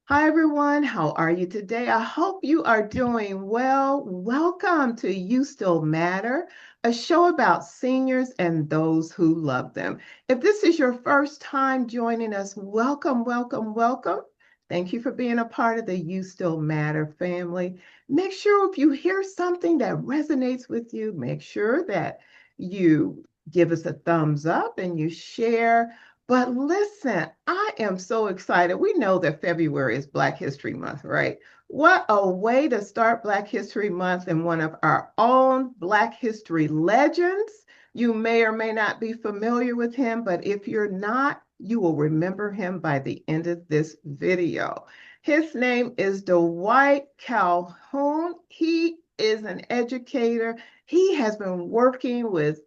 Hi, everyone. How are you today? I hope you are doing well. Welcome to You Still Matter, a show about seniors and those who love them. If this is your first time joining us, welcome, welcome, welcome. Thank you for being a part of the You Still Matter family. Make sure if you hear something that resonates with you, make sure that you give us a thumbs up and you share. But listen, I am so excited. We know that February is Black History Month, right? What a way to start Black History Month and one of our own Black history legends. You may or may not be familiar with him, but if you're not, you will remember him by the end of this video. His name is Dwight Calhoun. He is an educator. He has been working with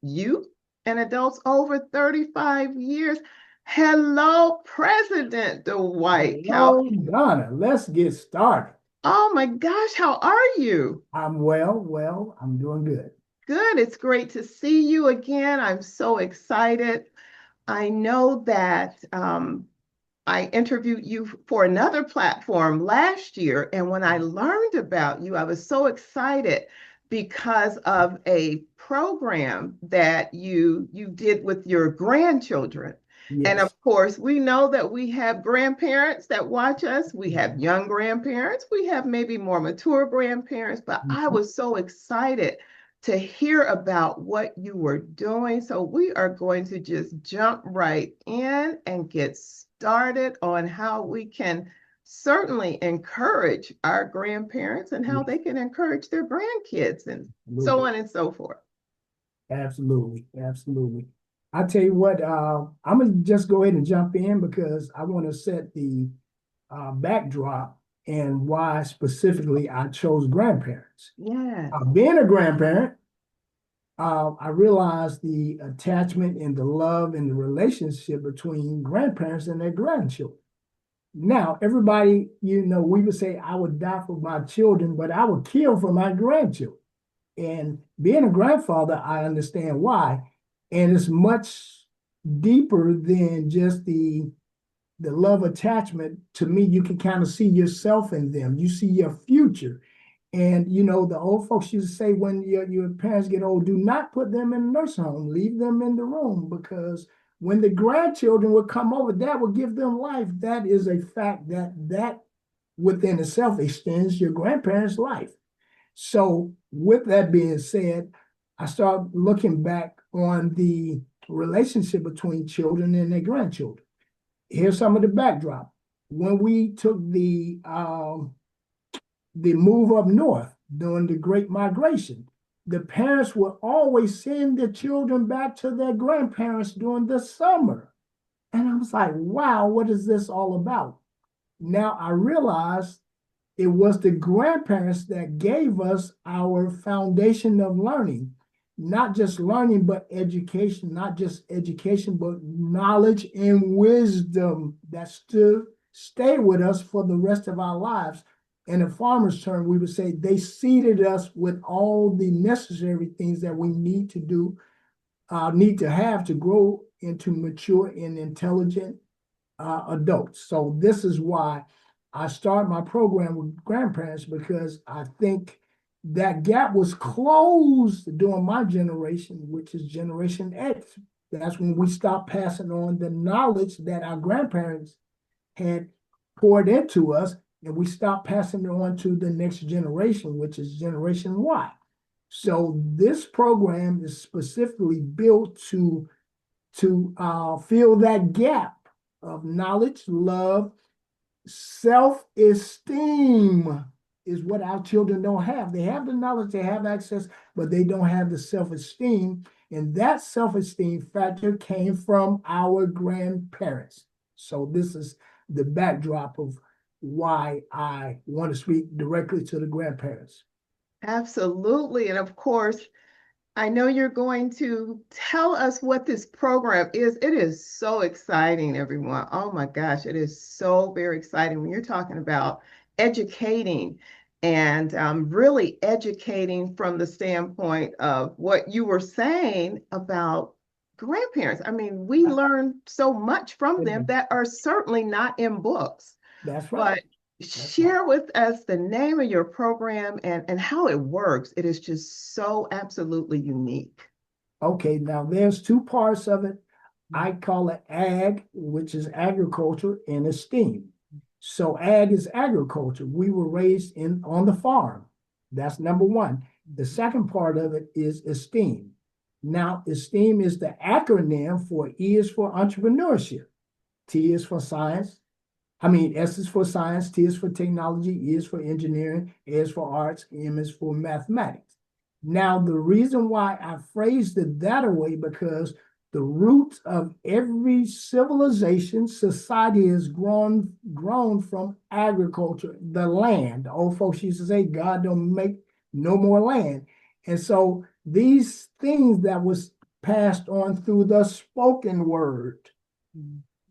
youth and adults over 35 years. Hello, President Dwight Calhoun. Hello, Donna. Let's get started. Oh my gosh, how are you? I'm well, I'm doing good. Good. It's great to see you again. I'm so excited. I know that I interviewed you for another platform last year, and when I learned about you, I was so excited because of a program that you did with your grandchildren. And of Yes. course, we know that we have grandparents that watch us. We have young grandparents. We have maybe more mature grandparents, but I Mhm. was so excited to hear about what you were doing. So we are going to just jump right in and get started on how we can certainly encourage our grandparents and how Yes, they can encourage their grandkids and so absolutely. on and so forth. Absolutely. I tell you what, I'm gonna just go ahead and jump in because I want to set the backdrop and why specifically I chose grandparents. Yes. Being a grandparent, I realized the attachment and the love and the relationship between grandparents and their grandchildren. Now, everybody, we would say, I would die for my children, but I would kill for my grandchildren. And being a grandfather, I understand why. And it's much deeper than just the love attachment. To me, you can kind of see yourself in them. You see your future. And the old folks used to say when your parents get old, do not put them in a nursing home, leave them in the room because when the grandchildren would come over, that would give them life. That is a fact that within itself extends your grandparents' life. So with that being said, I start looking back on the relationship between children and their grandchildren. Here's some of the backdrop. When we took the move up north during the Great Migration, the parents would always send their children back to their grandparents during the summer. And I was like, wow, what is this all about? Now I realized it was the grandparents that gave us our foundation of learning, not just learning, but education, not just education, but knowledge and wisdom that still stay with us for the rest of our lives. In a farmer's term, we would say they seeded us with all the necessary things that we need to do, need to have to grow into mature and intelligent adults. So this is why I start my program with grandparents because I think that gap was closed during my generation, which is Generation X. That's when we stopped passing on the knowledge that our grandparents had poured into us, and we stopped passing it on to the next generation, which is Generation Y. So this program is specifically built to fill that gap of knowledge, love, self-esteem is what our children don't have. They have the knowledge, they have access, but they don't have the self-esteem. And that self-esteem factor came from our grandparents. So this is the backdrop of why I want to speak directly to the grandparents. Absolutely. And of course, I know you're going to tell us what this program is. It is so exciting, everyone. Oh my gosh, it is so very exciting when you're talking about educating and really educating from the standpoint of what you were saying about grandparents. I mean, we learn so much from them that are certainly not in books. That's right. But That's right. share with us the name of your program and how it works. It is just so absolutely unique. Okay, now there's two parts of it. I call it ag, which is agriculture, and esteem. So ag is agriculture. We were raised in on the farm. That's number one. The second part of it is esteem. Now, esteem is the acronym for E is for entrepreneurship, T is for science. I mean, S is for science, T is for technology, E is for engineering, A is for arts, M is for mathematics. Now, the reason why I phrased it that way, because the roots of every civilization, society has grown from agriculture, the land. The old folks used to say, God don't make no more land. And so these things that was passed on through the spoken word,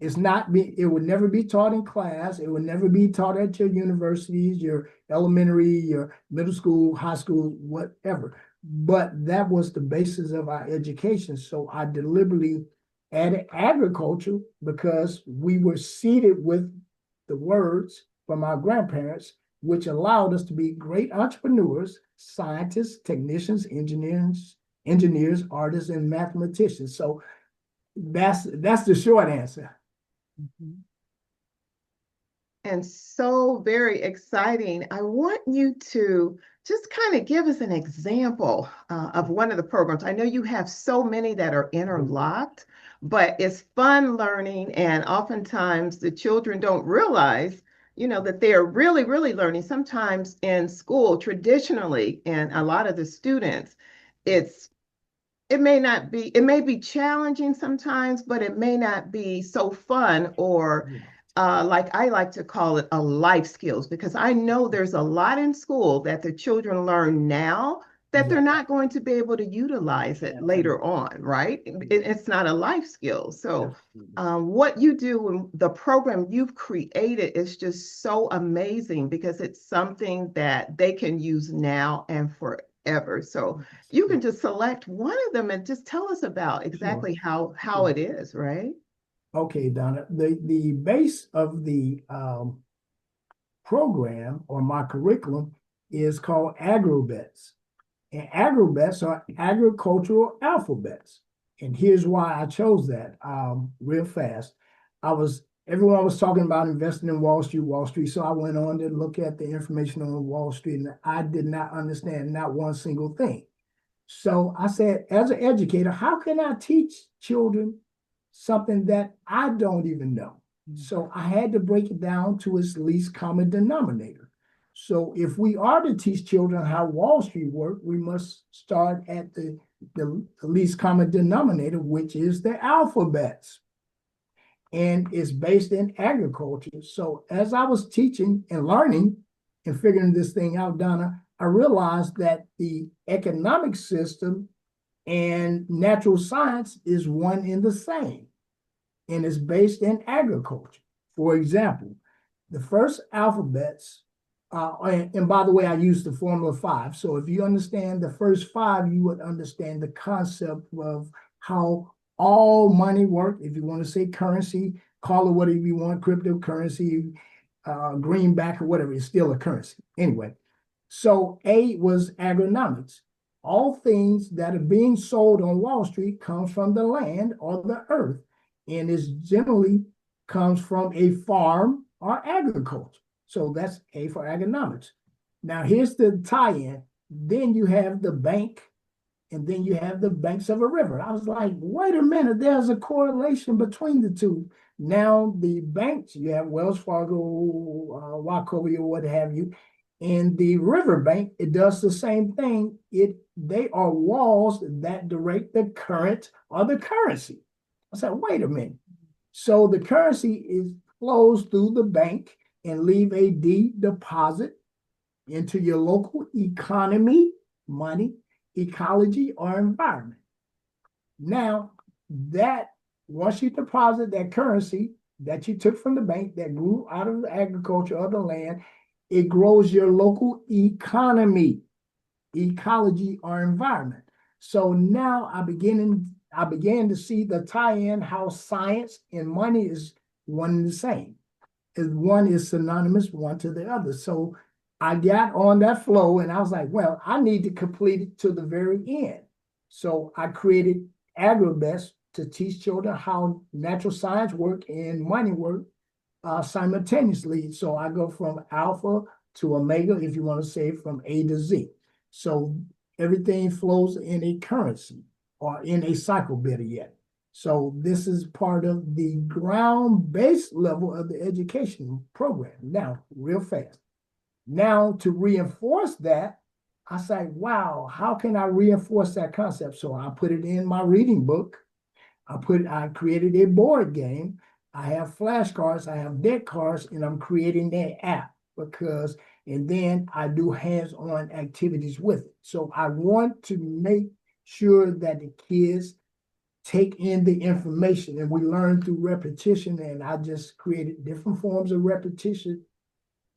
it's not be, it would never be taught in class. It would never be taught at your universities, your elementary, your middle school, high school, whatever. But that was the basis of our education. So I deliberately added agriculture because we were seeded with the words from our grandparents, which allowed us to be great entrepreneurs, scientists, technicians, engineers, artists, and mathematicians. So that's the short answer. Mhm. And so very exciting. I want you to just kind of give us an example of one of the programs. I know you have so many that are interlocked, but it's fun learning. And oftentimes the children don't realize, that they are really, really learning. Sometimes in school, traditionally, and a lot of the students, it's it may be challenging sometimes, but it may not be so fun or like I like to call it a life skills because I know there's a lot in school that the children learn now that they're Yeah, not going to be able to utilize it later absolutely. on, right? It's not a life skill. So, Absolutely. what you do and the program you've created is just so amazing because it's something that they can use now and forever. So, you can just select one of them and just tell us about Sure. exactly how Sure. it is, right? Okay, Donna. The base of the program or my curriculum is called agrobets. And agrobets are agricultural alphabets. And here's why I chose that real fast. Everyone was talking about investing in Wall Street. So I went on to look at the information on Wall Street, and I did not understand not one single thing. So I said, as an educator, how can I teach children something that I don't even know? So I had to break it down to its least common denominator. So if we are to teach children how Wall Street works, we must start at the least common denominator, which is the alphabets. And it's based in agriculture. So as I was teaching and learning and figuring this thing out, Donna, I realized that the economic system and natural science is one and the same, and it's based in agriculture. For example, the first alphabets, and by the way, I use the formula five. So if you understand the first five, you would understand the concept of how all money work. If you want to say currency, call it whatever you want, cryptocurrency, greenback, or whatever, it's still a currency. Anyway, so A was agronomics. All things that are being sold on Wall Street comes from the land or the earth, and is generally comes from a farm or agriculture. So that's A for agronomics. Now here's the tie-in. Then you have the bank, and then you have the banks of a river. I was like, wait a minute, there's a correlation between the two. Now the banks, you have Wells Fargo, Wachovia, what have you, and the riverbank, it does the same thing. They are walls that direct the current or the currency. I said, wait a minute. So the currency flows through the bank and leave a deep deposit into your local economy, money, ecology, or environment. Now, that once you deposit that currency that you took from the bank that grew out of the agriculture of the land, it grows your local economy, ecology, or environment. So now I began to see the tie-in how science and money is one and the same. one is synonymous one to the other. So I got on that flow and I was like, well, I need to complete it to the very end. So I created Agribest to teach children how natural science work and money work simultaneously. So I go from alpha to omega, if you want to say from A to Z. So everything flows in a currency or in a cycle, better yet. So this is part of the ground-based level of the education program. Now, real fast. Now, to reinforce that, I say, wow, how can I reinforce that concept? So I put it in my reading book. I created a board game. I have flashcards, I have deck cards, and I'm creating that app and then I do hands-on activities with it. So I want to make sure that the kids take in the information and we learn through repetition. And I just created different forms of repetition,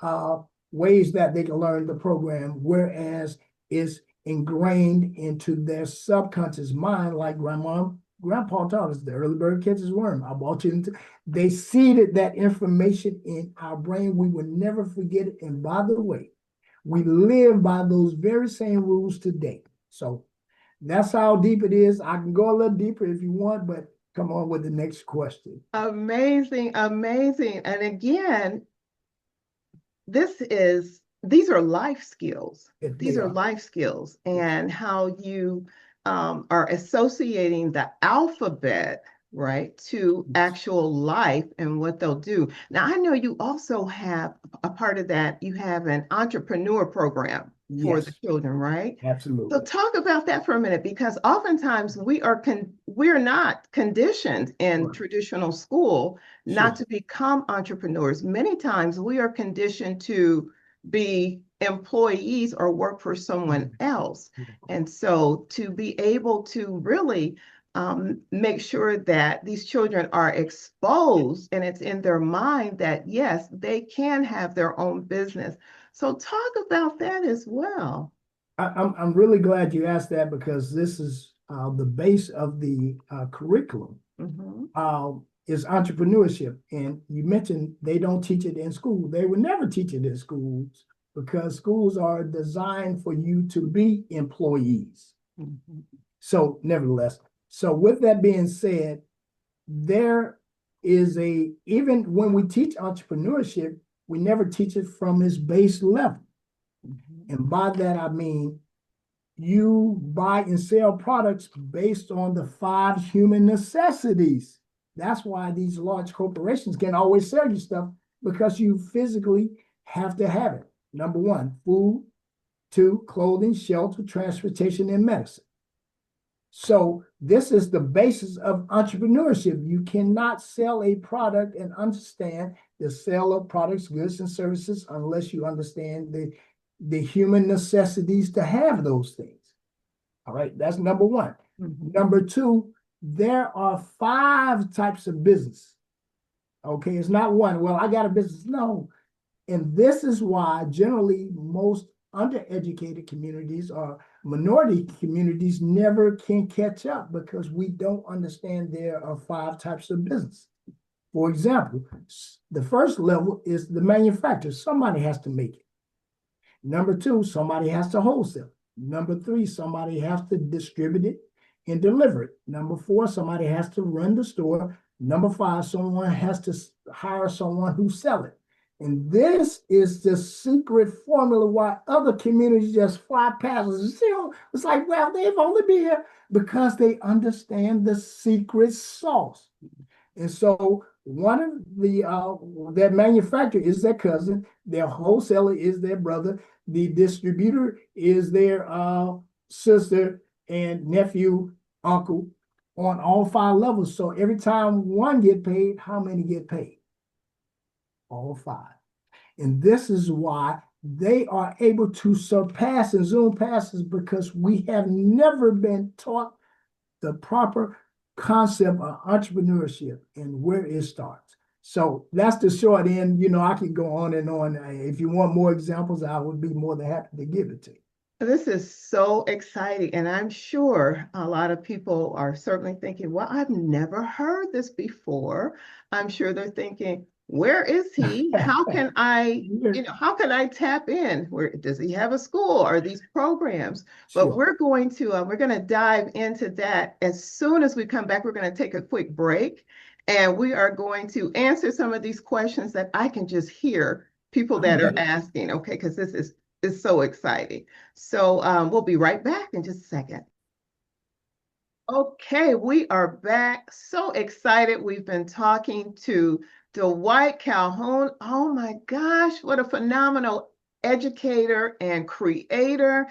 uh, ways that they can learn the program, whereas it's ingrained into their subconscious mind, like grandpa taught us, the early bird catches worm. I brought you into, they seeded that information in our brain. We will never forget it. And by the way, we live by those very same rules today. So that's how deep it is. I can go a little deeper if you want, but come on with the next question. Amazing, amazing. And again, these are life skills. If These they are are. life skills, Yes. and how you are associating the alphabet, right, to Yes. actual life and what they'll do. Now, I know you also have a part of that. You have an entrepreneur program for the Yes, children, right? So absolutely. talk about that for a minute, because oftentimes we're not conditioned in Right. traditional school not Sure. to become entrepreneurs. Many times we are conditioned to be employees or work for someone else. And so to be able to really make sure that these children are exposed and it's in their mind that, yes, they can have their own business. So talk about that as well. I'm really glad you asked that because this is the base of the curriculum Mhm. uh, is entrepreneurship. And you mentioned they don't teach it in school. They would never teach it in schools because schools are designed for you to be employees. Mhm. So, nevertheless, so with that being said, there is even when we teach entrepreneurship, we never teach it from its base level. Mhm. And by that, I mean you buy and sell products based on the 5 human necessities. That's why these large corporations can always sell you stuff because you physically have to have it. Number one, food. Two, clothing, shelter, transportation, and medicine. So this is the basis of entrepreneurship. You cannot sell a product and understand the sale of products, goods, and services unless you understand the human necessities to have those things. All right, that's number one. Mhm. Number two, there are 5 types of business. Okay, it's not one. Well, I got a business. No, and this is why generally most undereducated communities or minority communities never can catch up because we don't understand there are 5 types of business. For example, the first level is the manufacturer. Somebody has to make it. Number two, somebody has to wholesale. Number three, somebody has to distribute it and deliver it. Number four, somebody has to run the store. Number five, someone has to hire someone who sell it. And this is the secret formula why other communities just fly past us. It's like, well, they've only been here because they understand the secret sauce. And so one of their manufacturer is their cousin, their wholesaler is their brother, the distributor is their sister and nephew, uncle on all 5 levels. So every time one get paid, how many get paid? All 5. And this is why they are able to surpass and zoom past us because we have never been taught the proper concept of entrepreneurship and where it starts. So that's the short end. I can go on and on. If you want more examples, I would be more than happy to give it to you. This is so exciting. And I'm sure a lot of people are certainly thinking, well, I've never heard this before. I'm sure they're thinking, Where is he? How can I, You're- how can I tap in? Where does he have a school or these programs? But Sure. we're going to dive into that as soon as we come back. We're going to take a quick break and we are going to answer some of these questions that I can just hear people I'm that are ready. asking. Okay, because this is so exciting. So we'll be right back in just a second. Okay, we are back. So excited. We've been talking to Dwight Calhoun. Oh my gosh, what a phenomenal educator and creator.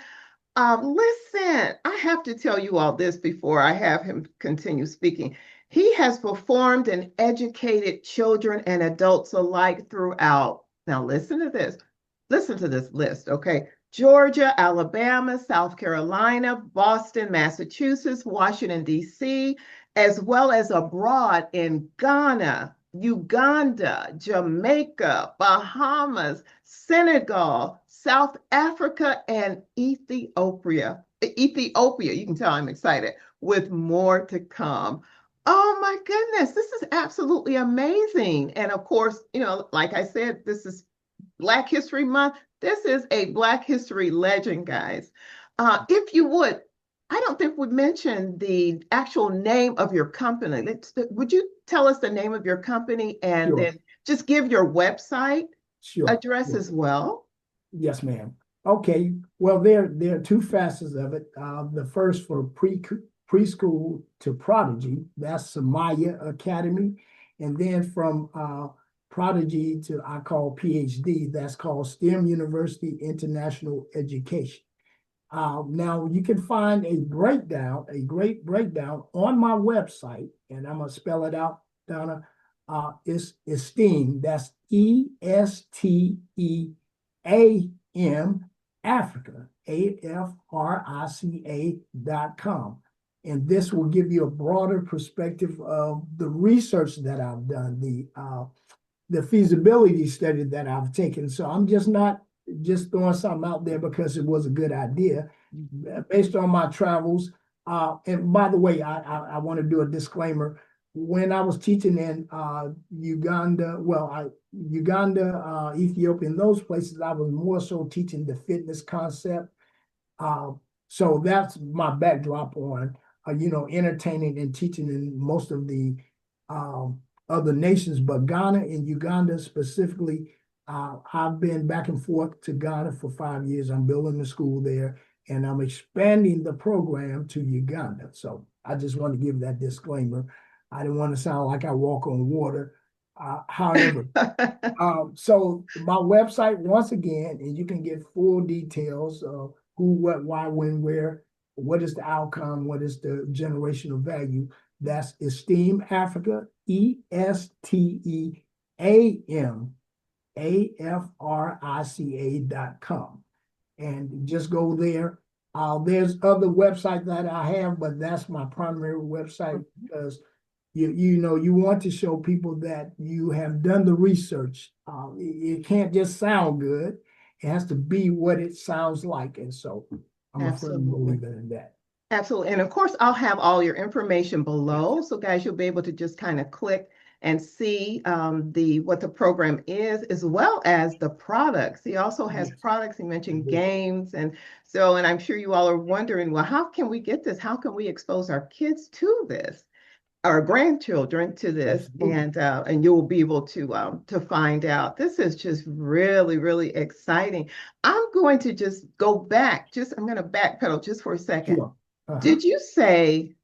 Listen, I have to tell you all this before I have him continue speaking. He has performed and educated children and adults alike throughout. Now, listen to this. Listen to this list, okay? Georgia, Alabama, South Carolina, Boston, Massachusetts, Washington, D.C., as well as abroad in Ghana, Uganda, Jamaica, Bahamas, Senegal, South Africa, and Ethiopia. Ethiopia, you can tell I'm excited, with more to come. Oh my goodness, this is absolutely amazing. And of course, like I said, this is Black History Month. This is a Black History legend, guys. If you would, I don't think we mentioned the actual name of your company. Would you tell us the name of your company and Sure. then just give your website Sure. address Sure. as well? Yes, ma'am. Okay. Well, there are two facets of it. The first for preschool to prodigy, that's SIMYAAcademy. And then from prodigy to I call PhD, that's called STEM University International Education. Now you can find a breakdown, a great breakdown on my website, and I'm gonna spell it out, Donna. It's esteem. That's ESTEAM Africa, AFRICA.com. And this will give you a broader perspective of the research that I've done, the feasibility study that I've taken. So I'm just not just throwing something out there because it was a good idea. Based on my travels, and by the way, I want to do a disclaimer. When I was teaching in Uganda, Ethiopia, and those places, I was more so teaching the fitness concept. Uh, so that's my backdrop on, entertaining and teaching in most of the other nations, but Ghana and Uganda specifically. I've been back and forth to Ghana for 5 years. I'm building a school there, and I'm expanding the program to Uganda. So I just want to give that disclaimer. I didn't want to sound like I walk on water. However, so my website, once again, and you can get full details of who, what, why, when, where, what is the outcome, what is the generational value. That's Esteem Africa, ESTEAMAFRICA.com. And just go there. There's other websites that I have, but that's my primary website because you want to show people that you have done the research. It can't just sound good. It has to be what it sounds like. And so I'm a firm Absolutely. believer in that. Absolutely. And of course, I'll have all your information Yes. below. So guys, you'll be able to just kind of click and see the what the program is, as well as the products. He also has Yes. products. He mentioned games. And I'm sure you all are wondering, well, how can we get this? How can we expose our kids to this? Our grandchildren to this, Absolutely. and you will be able to find out. This is just really, really exciting. I'm going to just go back. I'm going to backpedal just for a second. Sure. Uh-huh. Did you say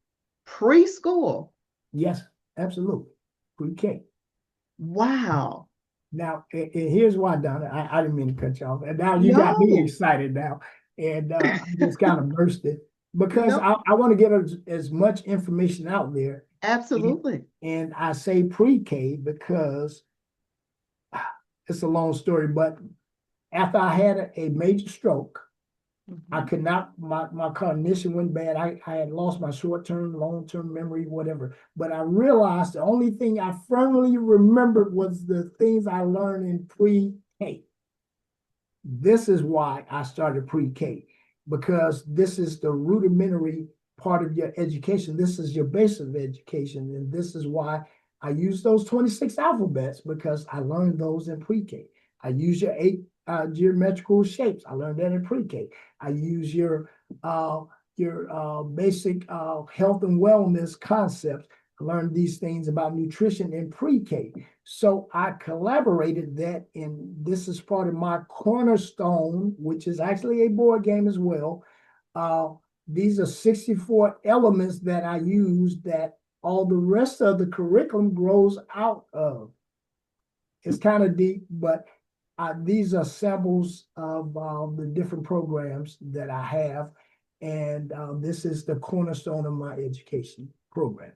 preschool? Yes, absolutely. Pre-K. Wow. Now, and here's why, Donna. I didn't mean to cut you off. And now you got me No, excited now. And I just kind of bursted because no, I want to get as much information out there. And, absolutely. and I say pre-K because it's a long story, but after I had a major stroke, I Mhm. could not, my cognition went bad. I had lost my short-term, long-term memory, whatever. But I realized the only thing I firmly remembered was the things I learned in pre-K. This is why I started pre-K, because this is the rudimentary part of your education. This is your base of education. And this is why I use those 26 alphabets because I learned those in pre-K. I use your eight geometrical shapes. I learned that in pre-K. I use your basic health and wellness concepts. I learned these things about nutrition in pre-K. So I collaborated that, and this is part of my cornerstone, which is actually a board game as well. These are 64 elements that I use that all the rest of the curriculum grows out of. It's kind of deep, but these are samples of the different programs that I have. And this is the cornerstone of my education program.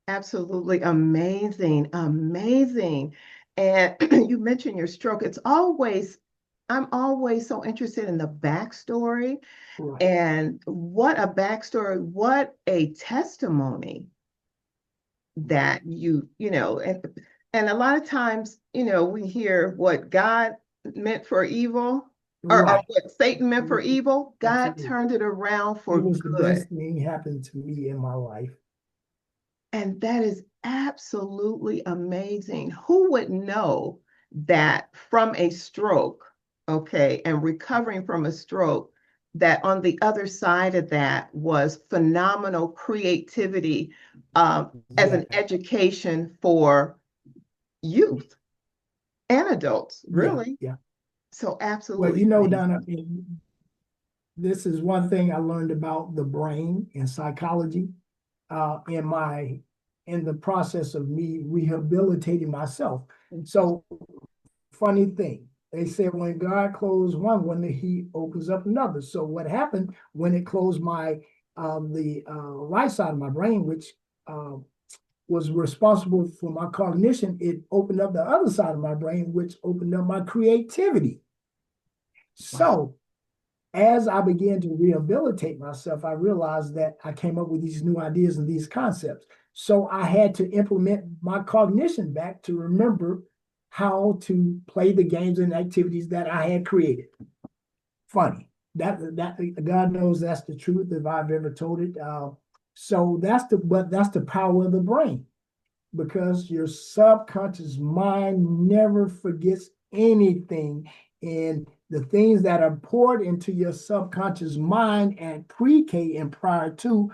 Absolutely amazing, amazing. And you mentioned your stroke. I'm always so interested in the backstory Right. and what a backstory, what a testimony that and a lot of times, we hear what God meant for evil or Right. what Satan meant for evil, God Absolutely. turned it around It for was the good. best thing happened to me in my life. And that is absolutely amazing. Who would know that from a stroke, okay, and recovering from a stroke, that on the other side of that was phenomenal creativity as an Exactly. education for youth and adults, Yeah, really. yeah. So Well, absolutely Donna, amazing. this is one thing I learned about the brain and psychology in the process of me rehabilitating myself. So, funny thing, they said when God closed one window, He opens up another. So, what happened when it closed my the right side of my brain, which uh, was responsible for my cognition, it opened up the other side of my brain, which opened up my creativity. Wow. So, as I began to rehabilitate myself, I realized that I came up with these new ideas and these concepts. So I had to implement my cognition back to remember how to play the games and activities that I had created. Funny. That God knows that's the truth if I've ever told it. So that's the power of the brain, because your subconscious mind never forgets anything. And the things that are poured into your subconscious mind at pre-K and prior to,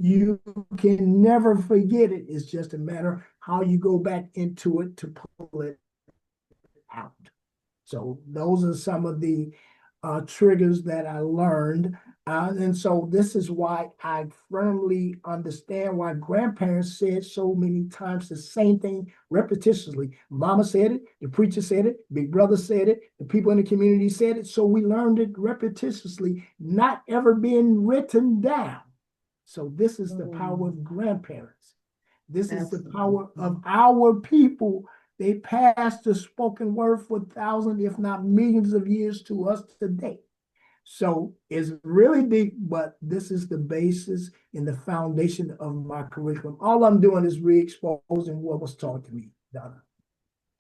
you can never forget it. It's just a matter how you go back into it to pull it out. So those are some of the triggers that I learned. And so this is why I firmly understand why grandparents said so many times the same thing repetitiously. Mama said it, the preacher said it, Big Brother said it, the people in the community said it. So we learned it repetitiously, not ever being written down. So this is the power Mm, of grandparents. This is the power absolutely. of our people. They passed the spoken word for thousands, if not millions of years to us today. So it's really deep, but this is the basis and the foundation of my curriculum. All I'm doing is re-exposing what was taught to me, Donna.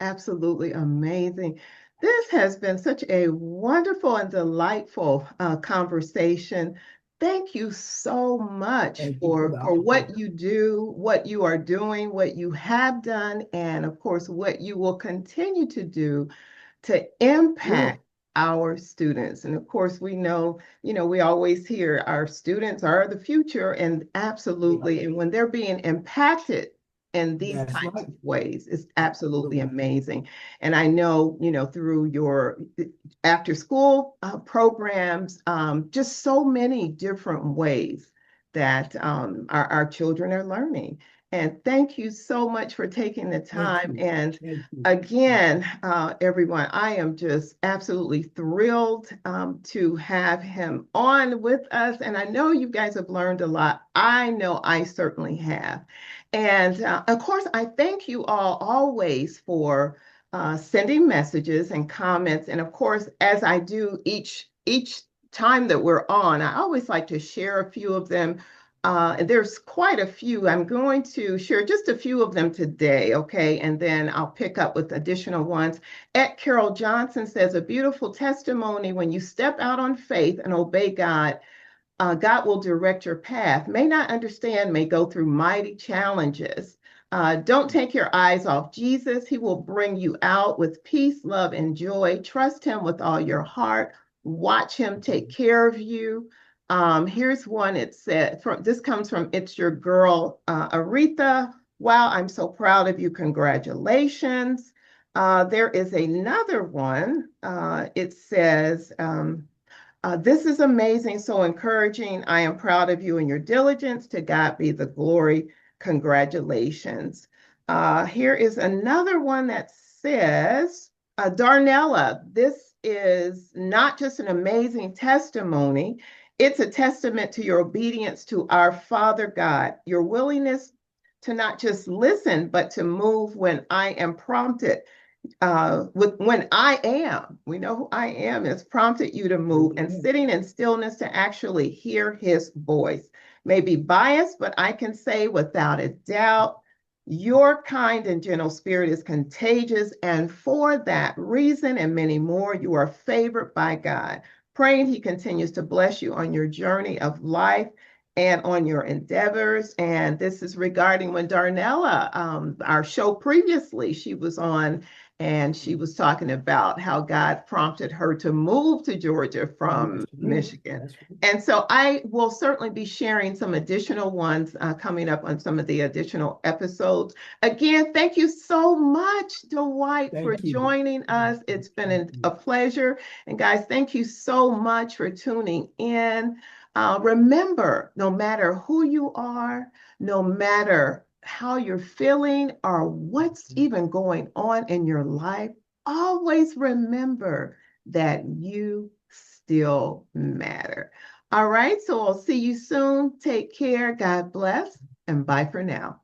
Absolutely amazing. This has been such a wonderful and delightful conversation. Thank you so much Thank you for for the what opportunity. you do, what you are doing, what you have done, and of course, what you will continue to do to Will. impact our students. And of course, we know, we always hear our students are the future, and Yeah, absolutely. And when they're being impacted in these that's types right. of ways, it's absolutely Absolutely. amazing. And I know, through your after school programs, just so many different ways that our children are learning. And thank you so much for taking the Thank time. you. And Thank you. again, everyone, I am just absolutely thrilled to have him on with us. And I know you guys have learned a lot. I know I certainly have. And of course, I thank you all always for sending messages and comments. And of course, as I do each time that we're on, I always like to share a few of them. There's quite a few. I'm going to share just a few of them today, okay? And then I'll pick up with additional ones. Ed Carol Johnson says, a beautiful testimony when you step out on faith and obey God. God will direct your path. May not understand, may go through mighty challenges, Don't take your eyes off Jesus. He will bring you out with peace, love, and joy. Trust him with all your heart. Watch him take care of you. Here's one. It said, this comes from It's Your Girl, Aretha. Wow, I'm so proud of you. Congratulations. There is another one. It says, this is amazing, so encouraging. I am proud of you and your diligence. To God be the glory. Congratulations. Here is another one that says, Darnella, this is not just an amazing testimony, it's a testament to your obedience to our Father God, your willingness to not just listen, but to move when I am prompted with when I am, we know who I am, has prompted you to move and Amen. sitting in stillness to actually hear his voice. May be biased, but I can say without a doubt, your kind and gentle spirit is contagious. And for that reason and many more, you are favored by God. Praying he continues to bless you on your journey of life and on your endeavors. And this is regarding when Darnella, our show previously, she was on and she was talking about how God prompted her to move to Georgia Yes, from Lord. Michigan. That's right. And so I will certainly be sharing some additional ones coming up on some of the additional episodes. Again, thank you so much, Dwight, for Thank you. joining us. It's been Thank a you. pleasure. And guys, thank you so much for tuning in. Remember, no matter who you are, no matter how you're feeling or what's even going on in your life, always remember that you still matter. All right, so I'll see you soon. Take care. God bless, and bye for now.